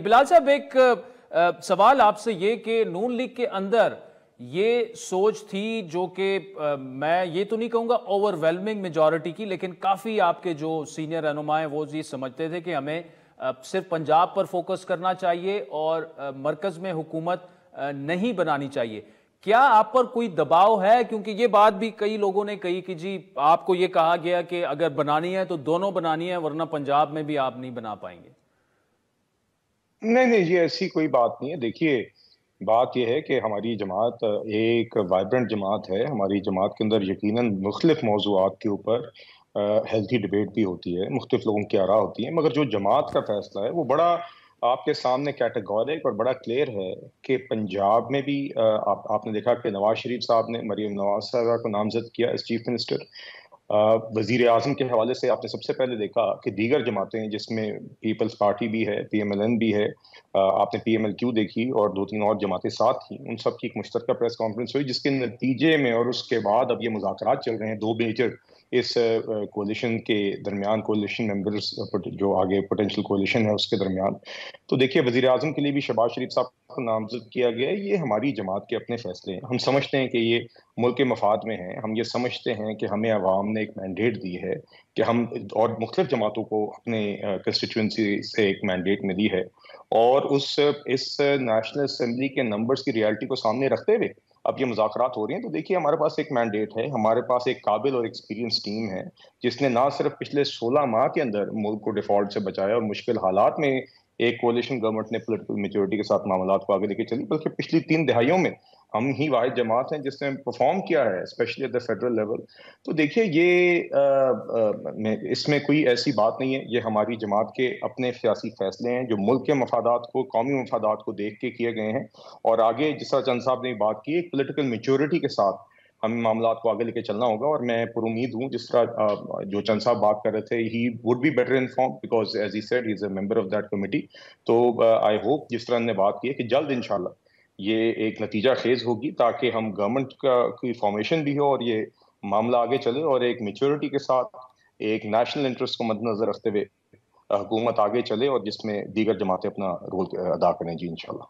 بلال صاحب ایک سوال آپ سے یہ کہ نون لیگ کے اندر یہ سوچ تھی جو کہ میں یہ تو نہیں کہوں گا اوور ویلمنگ میجورٹی کی، لیکن کافی آپ کے جو سینئر رہنما ہیں وہ یہ سمجھتے تھے کہ ہمیں صرف پنجاب پر فوکس کرنا چاہیے اور مرکز میں حکومت نہیں بنانی چاہیے۔ کیا آپ پر کوئی دباؤ ہے؟ کیونکہ یہ بات بھی کئی لوگوں نے کہی کہ جی آپ کو یہ کہا گیا کہ اگر بنانی ہے تو دونوں بنانی ہے ورنہ پنجاب میں بھی آپ نہیں بنا پائیں گے۔ نہیں، یہ ایسی کوئی بات نہیں ہے۔ دیکھیے، بات یہ ہے کہ ہماری جماعت ایک وائبرنٹ جماعت ہے۔ ہماری جماعت کے اندر یقیناً مختلف موضوعات کے اوپر ہیلتھی ڈیبیٹ بھی ہوتی ہے، مختلف لوگوں کی آراء ہوتی ہیں، مگر جو جماعت کا فیصلہ ہے وہ بڑا آپ کے سامنے کیٹیگورک اور بڑا کلیئر ہے کہ پنجاب میں بھی آپ نے دیکھا کہ نواز شریف صاحب نے مریم نواز صاحبہ کو نامزد کیا ایز چیف منسٹر۔ وزیر اعظم کے حوالے سے آپ نے سب سے پہلے دیکھا کہ دیگر جماعتیں جس میں پیپلز پارٹی بھی ہے، پی ایم ایل این بھی ہے، آپ نے پی ایم ایل کیو دیکھی اور دو تین اور جماعتیں ساتھ تھیں، ان سب کی ایک مشترکہ پریس کانفرنس ہوئی جس کے نتیجے میں اور اس کے بعد اب یہ مذاکرات چل رہے ہیں دو میجر اس کولیشن کے درمیان، کولیشن ممبرز جو آگے پوٹینشیل کولیشن ہے اس کے درمیان۔ تو دیکھیے، وزیر اعظم کے لیے بھی شہباز شریف صاحب کو نامزد کیا گیا ہے۔ یہ ہماری جماعت کے اپنے فیصلے ہیں، ہم سمجھتے ہیں کہ یہ ملک کے مفاد میں ہیں، ہم یہ سمجھتے ہیں کہ ہمیں عوام نے ایک مینڈیٹ دی ہے کہ ہم اور مختلف جماعتوں کو اپنے کنسٹیچوئنسی سے ایک مینڈیٹ ملی ہے، اور اس نیشنل اسمبلی کے نمبرز کی ریالٹی کو سامنے رکھتے ہوئے اب یہ مذاکرات ہو رہی ہیں۔ تو دیکھیے، ہمارے پاس ایک مینڈیٹ ہے، ہمارے پاس ایک قابل اور ایکسپیرینس ٹیم ہے جس نے نہ صرف پچھلے 16 ماہ کے اندر ملک کو ڈیفالٹ سے بچایا اور مشکل حالات میں ایک کولیشن گورنمنٹ نے پولیٹیکل میچورٹی کے ساتھ معاملات کو آگے لے کے چلی، بلکہ پچھلی 3 دہائیوں میں ہم ہی واحد جماعت ہیں جس نے پرفارم کیا ہے، especially at the federal level. تو دیکھیے، یہ اس میں کوئی ایسی بات نہیں ہے، یہ ہماری جماعت کے اپنے سیاسی فیصلے ہیں جو ملک کے مفادات کو، قومی مفادات کو دیکھ کے کیے گئے ہیں، اور آگے جس طرح چند صاحب نے بات کی، ایک پولیٹیکل میچورٹی کے ساتھ ہمیں معاملات کو آگے لے کے چلنا ہوگا۔ اور میں پر امید ہوں، جس طرح جو چند صاحب بات کر رہے تھے، he would be better inform because as he said he is a member of that committee. تو آئی ہوپ جس طرح ہم نے بات کی ہے کہ جلد انشاءاللہ یہ ایک نتیجہ خیز ہوگی تاکہ ہم گورنمنٹ کی فارمیشن بھی ہو اور یہ معاملہ آگے چلے، اور ایک میچورٹی کے ساتھ ایک نیشنل انٹرسٹ کو مد نظر رکھتے ہوئے حکومت آگے چلے، اور جس میں دیگر جماعتیں اپنا رول ادا کریں۔ جی انشاءاللہ۔